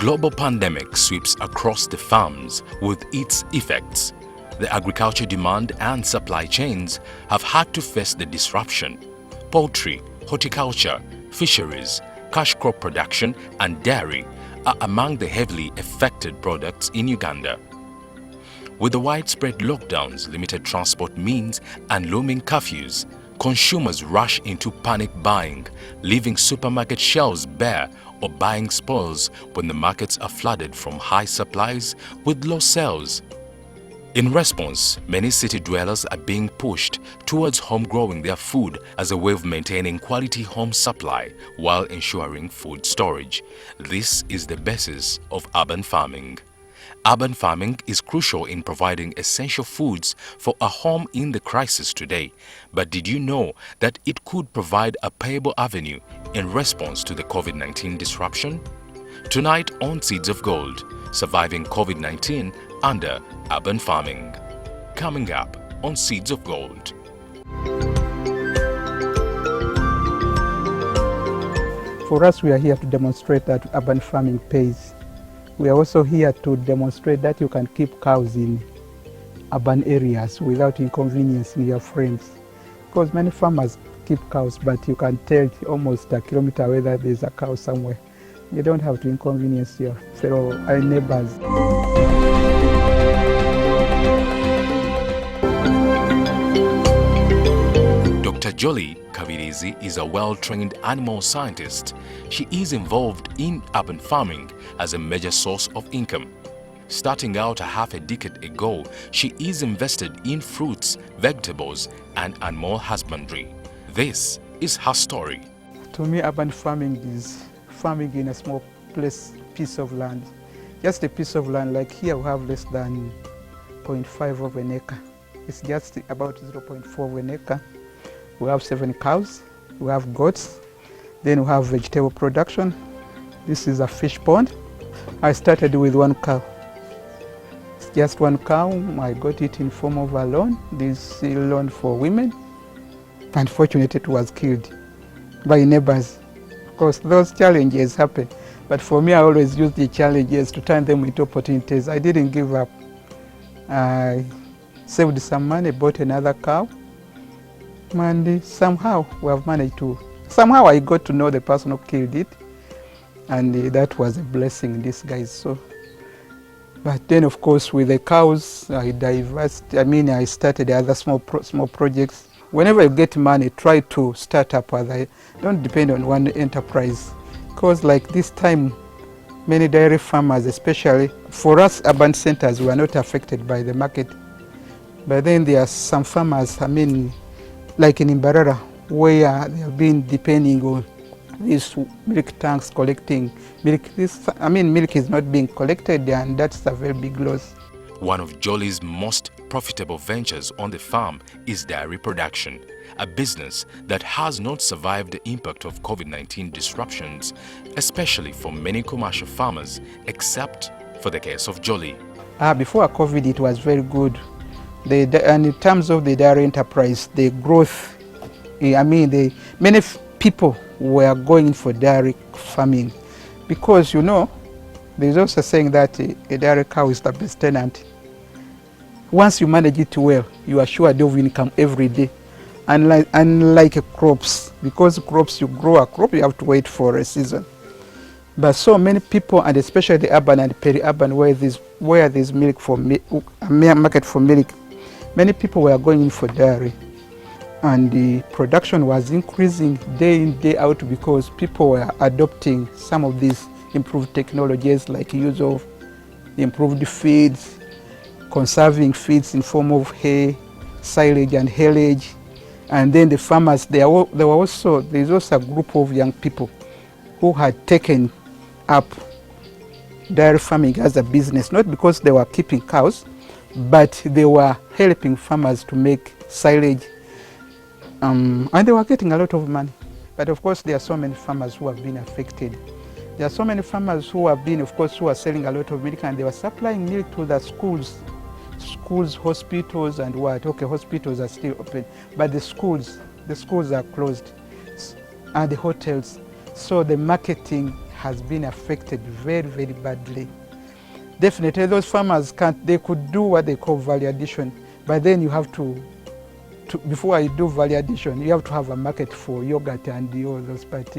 global pandemic sweeps across the farms with its effects. The agriculture demand and supply chains have had to face the disruption. Poultry, horticulture, fisheries, cash crop production and dairy are among the heavily affected products in Uganda. With the widespread lockdowns, limited transport means and looming curfews, consumers rush into panic buying, leaving supermarket shelves bare or buying spoils when the markets are flooded from high supplies with low sales. In response, many city dwellers are being pushed towards home-growing their food as a way of maintaining quality home supply while ensuring food storage. This is the basis of urban farming. Urban farming is crucial in providing essential foods for a home in the crisis today. But did you know that it could provide a payable avenue in response to the COVID-19 disruption? Tonight on Seeds of Gold, surviving COVID-19 under urban farming. Coming up on Seeds of Gold. For us, we are here to demonstrate that urban farming pays. We are also here to demonstrate that you can keep cows in urban areas without inconveniencing your friends. Because many farmers keep cows, but you can tell almost a kilometer away that there's a cow somewhere. You don't have to inconvenience your fellow neighbors. Dr. Jolie Kabirizi is a well-trained animal scientist. She is involved in urban farming as a major source of income. Starting out a half a decade ago, she is invested in fruits, vegetables, and animal husbandry. This is her story. To me, urban farming is farming in a small piece of land. Just a piece of land, like here we have less than 0.5 of an acre. It's just about 0.4 of an acre. We have 7 cows, we have goats, then we have vegetable production. This is a fish pond. I started with 1 cow. It's just 1 cow. I got it in form of a loan. This loan for women. Unfortunately, it was killed by neighbors. Of course, those challenges happen. But for me, I always use the challenges to turn them into opportunities. I didn't give up. I saved some money, bought another cow, and somehow we have managed to, somehow I got to know the person who killed it, and that was a blessing in disguise. So, but then of course with the cows, I started other small projects. Whenever you get money, try to start up other, don't depend on one enterprise. Because like this time, many dairy farmers, especially for us urban centers, were not affected by the market. But then there are some farmers, like in Imbarara, where they have been depending on these milk tanks collecting milk. Milk is not being collected, and that's a very big loss. One of Jolie's most profitable ventures on the farm is dairy production, a business that has not survived the impact of COVID-19 disruptions, especially for many commercial farmers, except for the case of Jolie. Before COVID, it was very good. And in terms of the dairy enterprise, the growth, many people were going for dairy farming because, there's also saying that a dairy cow is the best tenant. Once you manage it well, you are sure of income every day. Unlike crops, because crops, you grow a crop, you have to wait for a season. But so many people, and especially the urban and peri-urban, where there's milk for market for milk, many people were going in for dairy. And the production was increasing day in, day out because people were adopting some of these improved technologies like use of improved feeds, conserving feeds in form of hay, silage and haylage. And then the farmers, there's also a group of young people who had taken up dairy farming as a business, not because they were keeping cows, but they were helping farmers to make silage, and they were getting a lot of money. But of course, there are so many farmers who have been affected. There are so many farmers who have been, of course, who are selling a lot of milk, and they were supplying milk to the schools, hospitals, and what? Okay, hospitals are still open, but the schools are closed, and the hotels. So the marketing has been affected very, very badly. Definitely those farmers they could do what they call value addition, but then you have to before you do value addition, you have to have a market for yogurt and all those. But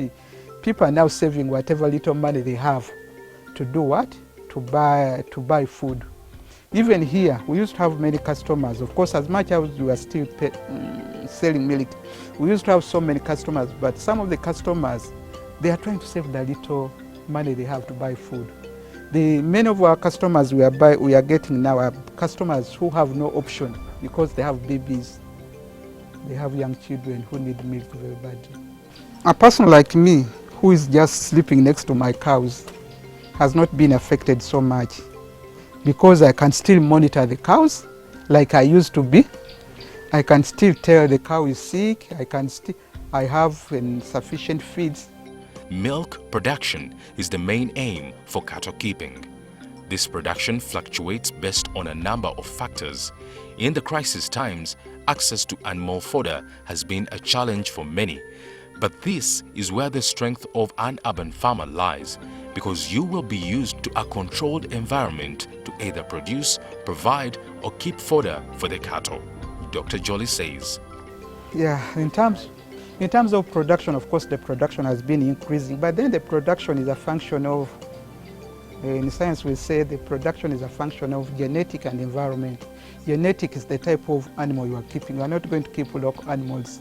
people are now saving whatever little money they have to do what? To buy food. Even here, we used to have many customers. Of course, as much as we are still selling milk, we used to have so many customers, but some of the customers, they are trying to save the little money they have to buy food. Many of our customers we are getting now are customers who have no option because they have babies, they have young children who need milk very badly. A person like me, who is just sleeping next to my cows, has not been affected so much because I can still monitor the cows like I used to be. I can still tell the cow is sick, I have sufficient feeds. Milk production is the main aim for cattle keeping. This production fluctuates based on a number of factors. In the crisis times, access to animal fodder has been a challenge for many. But this is where the strength of an urban farmer lies, because you will be used to a controlled environment to either produce, provide, or keep fodder for the cattle. Dr. Jolly says. Yeah, in terms of production, of course, the production has been increasing, but then the production is a function of, in science we say the production is a function of genetic and environment. Genetic is the type of animal you are keeping. You are not going to keep local animals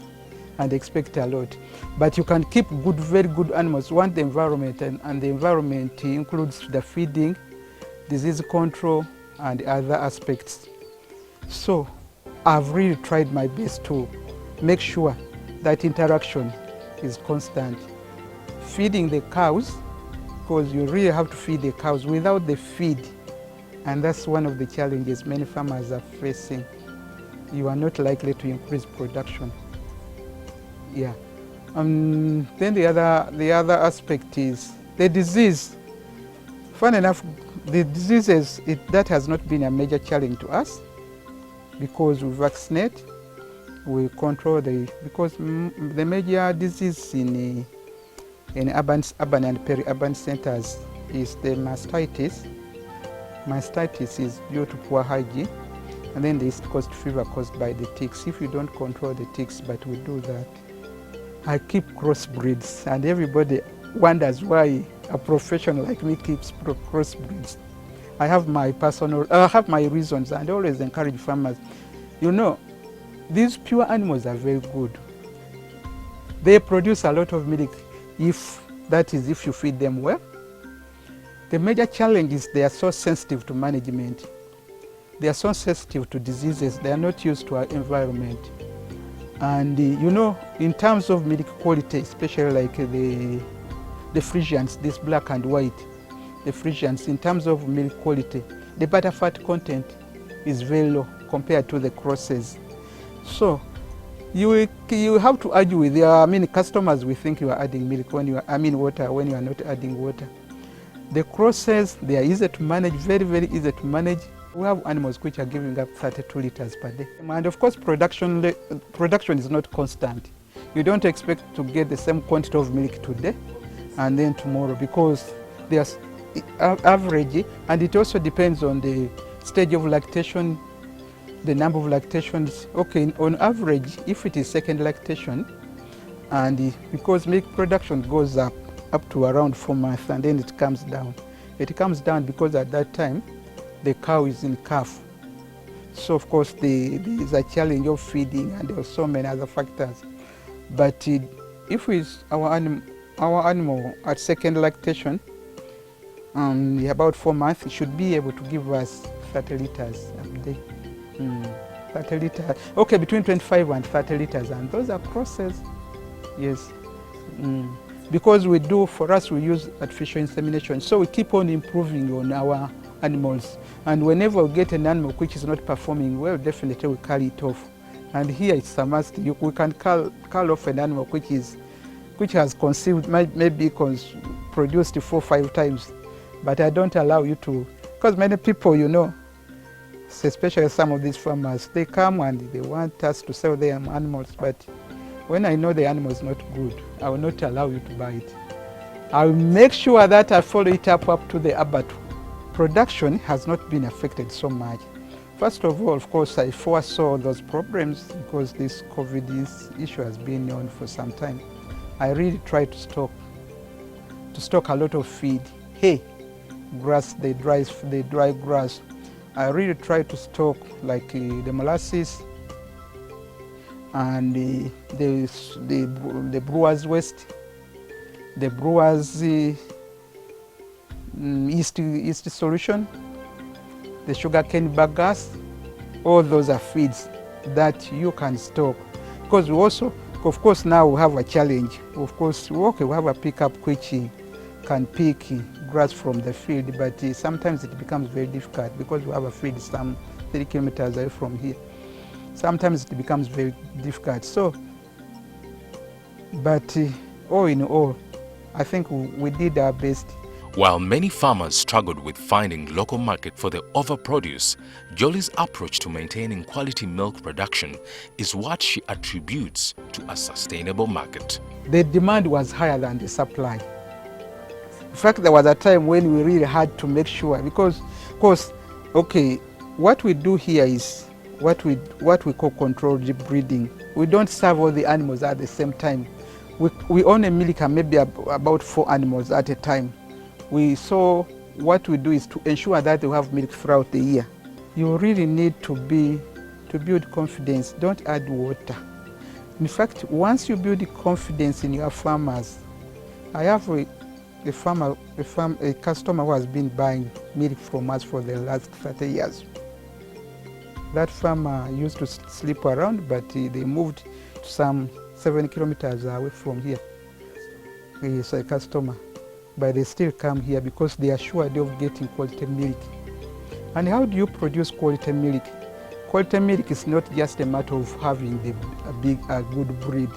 and expect a lot. But you can keep very good animals once the environment, and the environment includes the feeding, disease control, and other aspects. So I've really tried my best to make sure that interaction is constant. Feeding the cows, because you really have to feed the cows. Without the feed, and that's one of the challenges many farmers are facing, you are not likely to increase production. Yeah. Then the other aspect is the disease. Fun enough, the diseases, that has not been a major challenge to us because we vaccinate, we control because the major disease in urban and peri-urban centers is the mastitis. Mastitis is due to poor hygiene, and then the East Coast fever caused by the ticks. If you don't control the ticks, but we do that. I keep crossbreeds, and everybody wonders why a professional like me keeps crossbreeds. I have my reasons, and I always encourage farmers. You know, these pure animals are very good. They produce a lot of milk if you feed them well. The major challenge is they are so sensitive to management. They are so sensitive to diseases. They are not used to our environment. And you know, in terms of milk quality, especially like the Friesians, this black and white, the Friesians, in terms of milk quality, the butterfat content is very low compared to the crosses. So you have to argue with your customers. We think you are adding milk when water when you are not adding water. The crosses, they are easy to manage, very, very easy to manage. We have animals which are giving up 32 liters per day. And of course, production is not constant. You don't expect to get the same quantity of milk today and then tomorrow, because there's average, and it also depends on the stage of lactation, the number of lactations. Okay, on average, if it is second lactation, and because milk production goes up to around 4 months, and then it comes down. It comes down because at that time, the cow is in calf. So of course there is a challenge of feeding, and there are so many other factors. But if our animal at second lactation, about 4 months, it should be able to give us 30 liters a day. 30 liters, okay, between 25 and 30 liters, and those are crosses, yes. Because we use artificial insemination, so we keep on improving on our animals, and whenever we get an animal which is not performing well, definitely we carry it off. And here it's a must. We can call off an animal which has conceived, maybe produced 4 or 5 times, but I don't allow you to, because many people, you know, especially some of these farmers, they come and they want us to sell their animals, but when I know the animal is not good, I will not allow you to buy it. I'll make sure that I follow it up to the abattoir. Production has not been affected so much. First of all, of course, I foresaw those problems because this COVID issue has been on for some time. I really tried to stock a lot of feed, hay, grass, the dry grass. I really tried to stock like the molasses and the brewer's waste, the brewer's yeast solution, the sugarcane bagasse. All those are feeds that you can stock. Because we also, of course, now we have a challenge. Of course, okay, we have a pickup which can pick grass from the field, but sometimes it becomes very difficult because we have a field some 3 kilometers away from here. Sometimes it becomes very difficult. So, but all in all, I think we did our best. While many farmers struggled with finding local market for their overproduce, Jolly's approach to maintaining quality milk production is what she attributes to a sustainable market. The demand was higher than the supply. In fact, there was a time when we really had to make sure, because, of course, okay, what we do here is what we call controlled breeding. We don't serve all the animals at the same time. We only milk maybe about 4 animals at a time. So what we do is to ensure that they have milk throughout the year. You really need to build confidence. Don't add water. In fact, once you build confidence in your farmers, I have a customer who has been buying milk from us for the last 30 years. That farmer used to sleep around, but they moved to some 7 kilometers away from here. He is a customer, but they still come here because they are sure of getting quality milk. And how do you produce quality milk? Quality milk is not just a matter of having a good breed.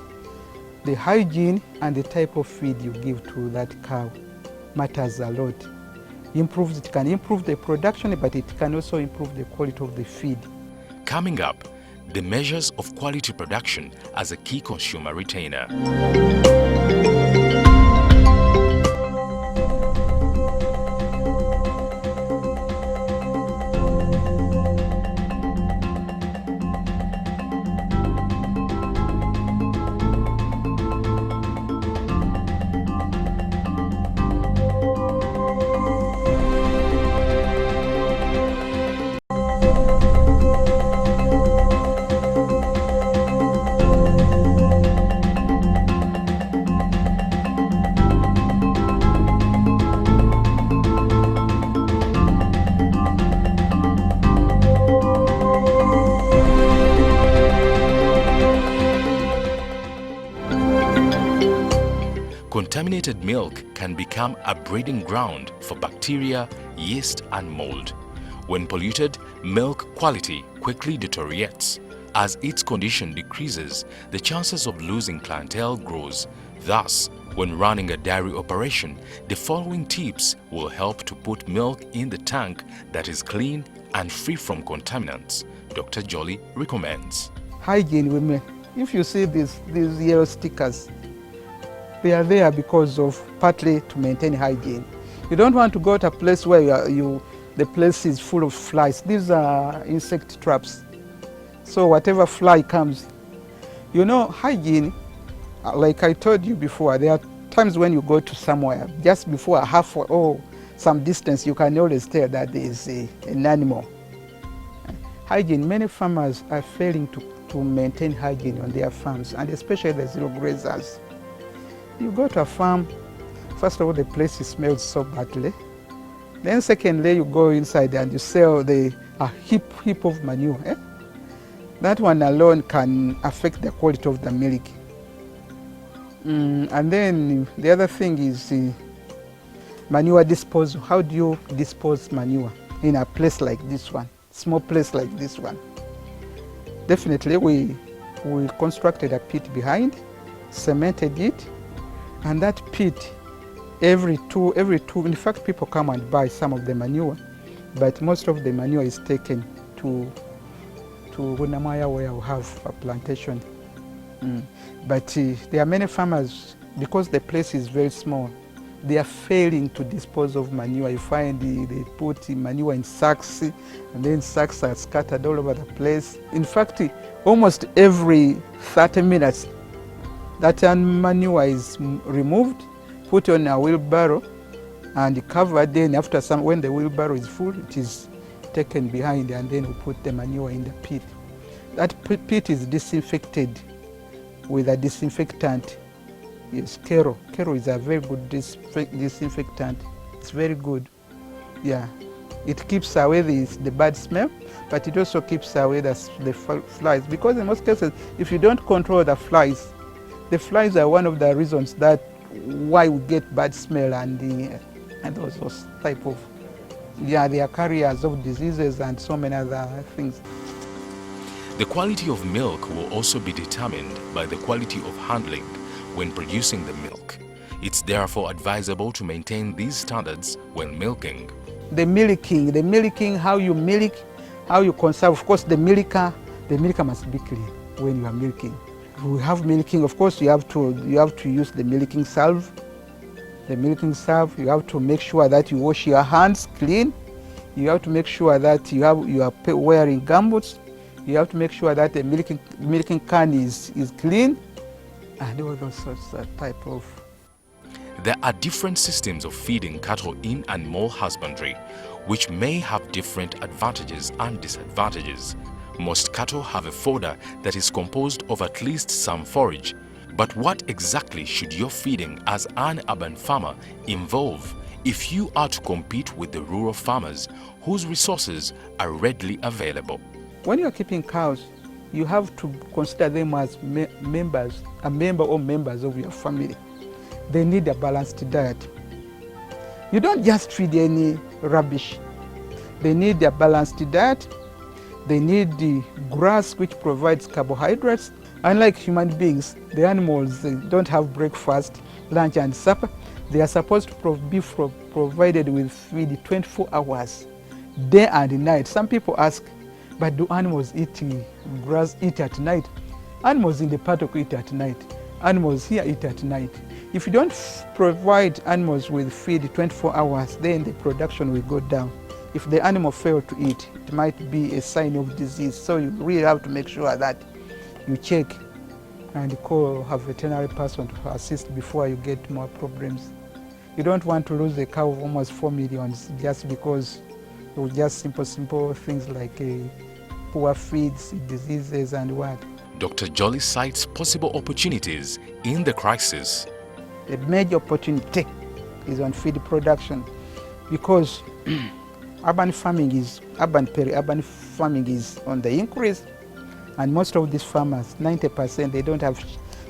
The hygiene and the type of feed you give to that cow matters a lot. It can improve the production, but it can also improve the quality of the feed. Coming up, the measures of quality production as a key consumer retainer. Contaminated milk can become a breeding ground for bacteria, yeast and mold. When polluted, milk quality quickly deteriorates. As its condition decreases, the chances of losing clientele grows. Thus, when running a dairy operation, the following tips will help to put milk in the tank that is clean and free from contaminants. Dr. Jolly recommends. Hygiene women. If you see these yellow stickers, they are there because of partly to maintain hygiene. You don't want to go to a place where the place is full of flies. These are insect traps. So whatever fly comes, hygiene, like I told you before, there are times when you go to somewhere, just before a half or some distance, you can always tell that there is an animal. Hygiene, many farmers are failing to maintain hygiene on their farms, and especially the zero grazers. You go to a farm, first of all, the place smells so badly. Then secondly, you go inside and you sell a heap of manure. That one alone can affect the quality of the milk. And then the other thing is manure disposal. How do you dispose manure in a place like this one, small place like this one? Definitely, we constructed a pit behind, cemented it, and that pit, every two, in fact, people come and buy some of the manure, but most of the manure is taken to Runamaya, where we have a plantation. But there are many farmers, because the place is very small, they are failing to dispose of manure. You find they put manure in sacks, and then sacks are scattered all over the place. In fact, almost every 30 minutes, that manure is removed, put on a wheelbarrow, and covered. Then after when the wheelbarrow is full, it is taken behind, and then we put the manure in the pit. That pit is disinfected with a disinfectant. Yes, Kero. Kero is a very good disinfectant. It's very good. Yeah, it keeps away the bad smell, but it also keeps away the flies. Because in most cases, if you don't control the flies are one of the reasons that why we get bad smell and those type of, yeah, they are carriers of diseases and so many other things. The quality of milk will also be determined by the quality of handling when producing the milk. It's therefore advisable to maintain these standards when milking. The milking, how you milk, how you conserve. Of course, the milker must be clean when you are milking. We have milking, of course, you have to use the milking salve. The milking salve, you have to make sure that you wash your hands clean. You have to make sure that you are wearing gumboots. You have to make sure that the milking can is clean, and all those sorts of type of. There are different systems of feeding cattle in animal husbandry, which may have different advantages and disadvantages. Most cattle have a fodder that is composed of at least some forage. But what exactly should your feeding as an urban farmer involve if you are to compete with the rural farmers whose resources are readily available? When you are keeping cows, you have to consider them as members of your family. They need a balanced diet. You don't just feed any rubbish. They need a balanced diet. They need the grass, which provides carbohydrates. Unlike human beings, the animals don't have breakfast, lunch and supper. They are supposed to be provided with feed 24 hours, day and night. Some people ask, but do animals eat grass, eat at night? Animals in the paddock eat at night. Animals here eat at night. If you don't provide animals with feed 24 hours, then the production will go down. If the animal fails to eat, it might be a sign of disease. So you really have to make sure that you check and call a veterinary person to assist before you get more problems. You don't want to lose a cow of almost 4 million just because of just simple things like poor feeds, diseases and what. Dr. Jolly cites possible opportunities in the crisis. The major opportunity is on feed production because urban peri-urban farming is on the increase, and most of these farmers, 90%, they don't have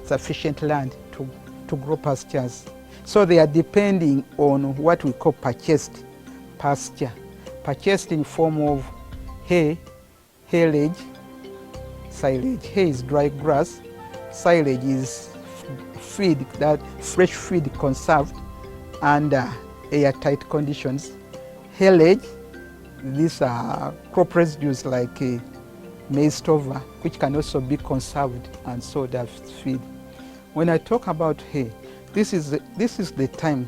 sufficient land to grow pastures. So they are depending on what we call purchased pasture. Purchased in form of hay, haylage, silage. Hay is dry grass, silage is feed, that fresh feed conserved under airtight conditions. Haylage, these are crop residues like maize stover, which can also be conserved and sold as feed. When I talk about hay, this is the time,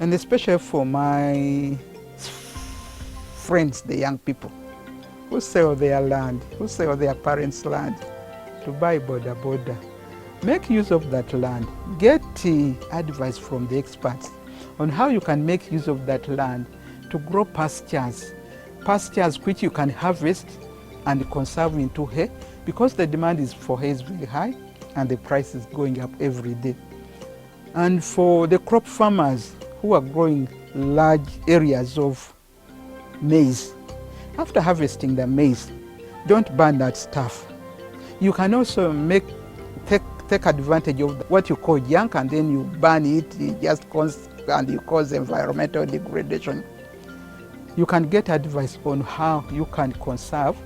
and especially for my friends, the young people, who sell their land, who sell their parents' land to buy border. Make use of that land. Get advice from the experts on how you can make use of that land to grow pastures which you can harvest and conserve into hay, because the demand for hay is very high and the price is going up every day. And for the crop farmers who are growing large areas of maize, after harvesting the maize, don't burn that stuff. You can also take advantage of what you call junk, and then you burn it, and you cause environmental degradation. You can get advice on how you can conserve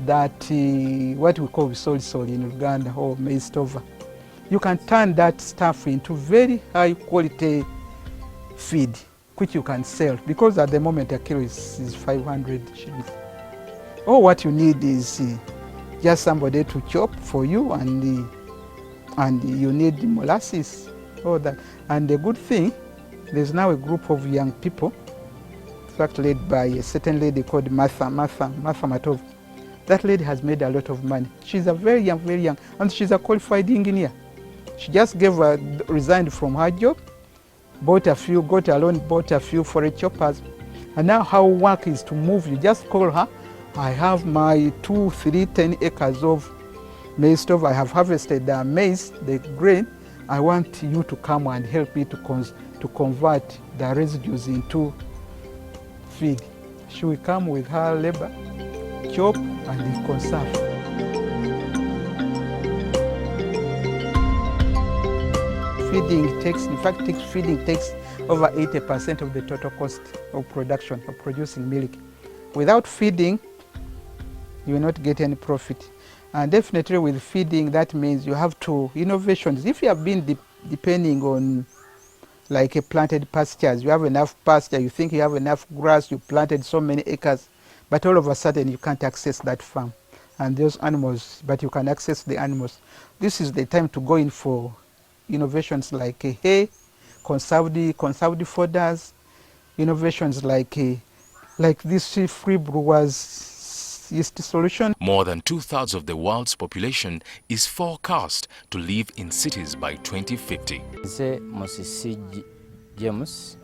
that, what we call soil in Uganda, or maize stover. You can turn that stuff into very high quality feed, which you can sell, because at the moment a kilo is 500 shillings. All what you need is just somebody to chop for you, and you need molasses, all that. And the good thing, There's now a group of young people, in fact led by a certain lady called Martha Matov. That lady has made a lot of money. She's a very young, and she's a qualified engineer. She just resigned from her job, got a loan, bought a few forage choppers, and now her work is to move. You just call her. I have my 10 acres of maize stove. I have harvested the maize, the grain. I want you to come and help me to convert the residues into feed. She will come with her labor, chop and conserve. Feeding takes over 80% of the total cost of production, of producing milk. Without feeding, you will not get any profit. And definitely with feeding, that means you have to innovations. If you have been depending on like a planted pastures, you have enough pasture, you think you have enough grass, you planted so many acres, but all of a sudden you can't access that farm and those animals, but you can access the animals. This is the time to go in for innovations like hay, conserved fodders, innovations like this free brewers yeast solution. More than 2/3 of the world's population is forecast to live in cities by 2050. Nze Musisi James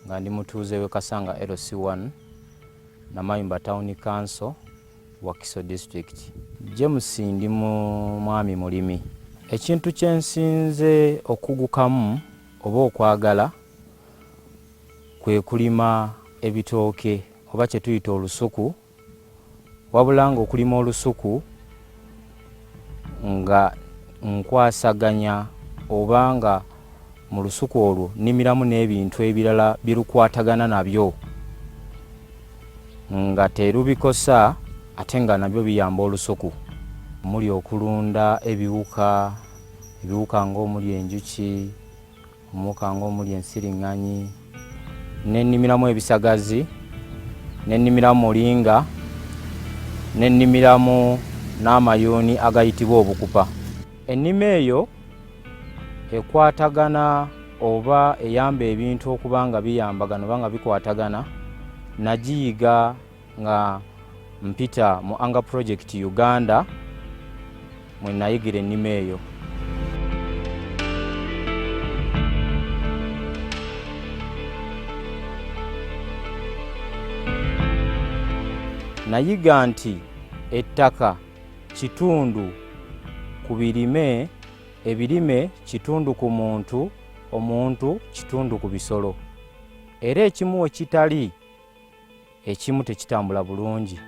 nga ndi mutuuze we Kasanga LC1 Namayumba Town Council Wakiso District. James ndi mwami mulimi. Ekintu kyensinze okugukamu oba okwagala kwe kulima ebitooke oba kye tuyita olusuku. Wabula nga okulima olusuku nga nkwasaganya oba nga mu lusuku olwo nnimiramu n'ebintu ebirala birukwatagana nabyo nga terubikosa ate nga nabyo biyamba olusuku. Muli okulunda ebiwuka ng'omuli enjuki, omuwuka ng'omuli ensiriŋŋanyi, n'ennimiramu ebisagazi, n'ennimiramu mulinga, n'ennimiramu n'amayuuni agayitibwa obukupa. Ennima eyo ekwatagana oba eyamba ebintu okuba nga biyambagana oba nga bikwatagana. Nagiyiga nga mpita mu Anga Project Uganda mwe nayigira ennima eyo. Nayiga nti ettaka kitundu ku birime, ebirime kitundu ku muntu, omuntu kitundu ku bisolo. Era ekimu we kitali, ekimu tekitambula bulungi.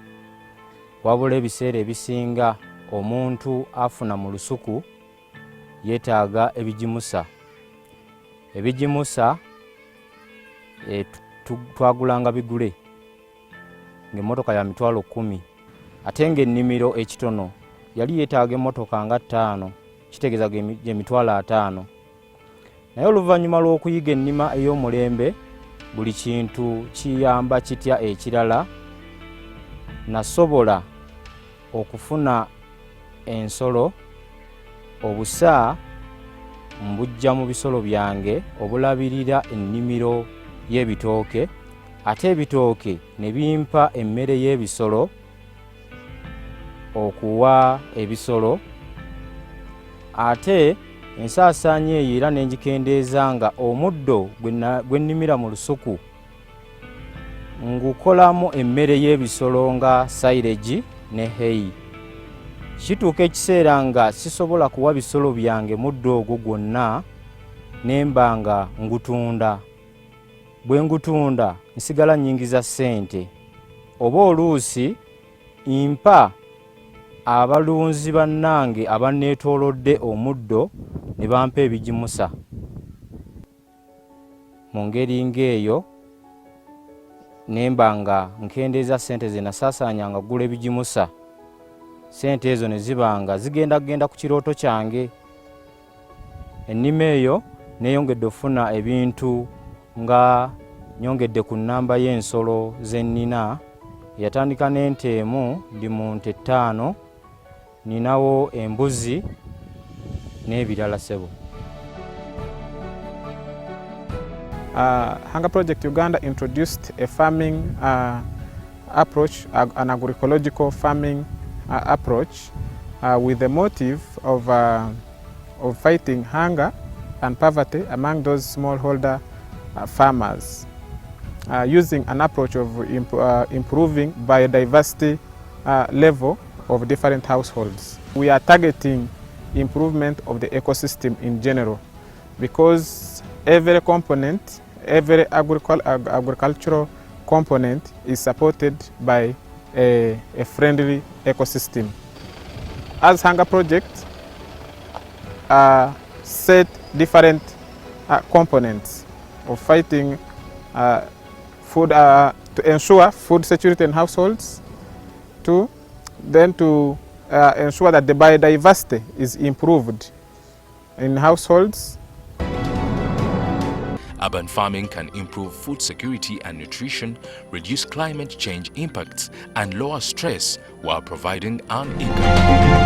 Wabula ebiseera ebisinga omuntu afuna mu lusuku yeetaaga ebigimusa. Ebigimusa twagulanga bigule ng'emmotoka ya $10,000, ate ng'ennimiro ekitono yali yeetaaga emmotoka nga 5, kitegeeza gye $50,000. Naye oluvannyuma lw'okuyiga ennima ey'omulembe, buli kintu kiyamba kitya ekirala, nasobola okufuna ensolo, obusa mbujja mu bisolo byange obulabirira ennimiro y'ebitooke, ate ebitooke ne bimpa emmere y'ebisolo okuwa ebisolo. Ate ensaasaanya eyo era nengikendeeza nga omuddo gwe nnimira mu lusuku ngukolamu emmere y'ebisolo nga silage ne hay. Kituuka ekiseera nga sisobola kuwa bisolo byange muddo ogwo gwonna, nemba nga ngutunda. Bwe ngutunda nsigala nnyingiza ssente, oba oluusi mpa abalunzi bannange abanneetoolodde omuddo ne bampa ebigimusa. Mu ngeri ng'eyo nemba nga nkendeeza ssente ze nasaasaanyanga kugula ebigimusa. Ssente ezo ne ziba nga zigenda ku kirooto kyange. Ennima eyo neeyongedde ofuna ebintu nga nyongedde ku nnamba y'ensolo ze nnina. Yatandika n'ente emu, ndi mu nte 5, ninawo embuzi n'ebirala ssebo. Hunger Project Uganda introduced a farming approach, an agroecological farming approach with the motive of fighting hunger and poverty among those smallholder farmers, using an approach of improving biodiversity level of different households. We are targeting improvement of the ecosystem in general, because every component, every agricultural component is supported by a friendly ecosystem. As Hunger Project set different components of fighting food, to ensure food security in households, to ensure that the biodiversity is improved in households. Urban farming can improve food security and nutrition, reduce climate change impacts, and lower stress while providing an income.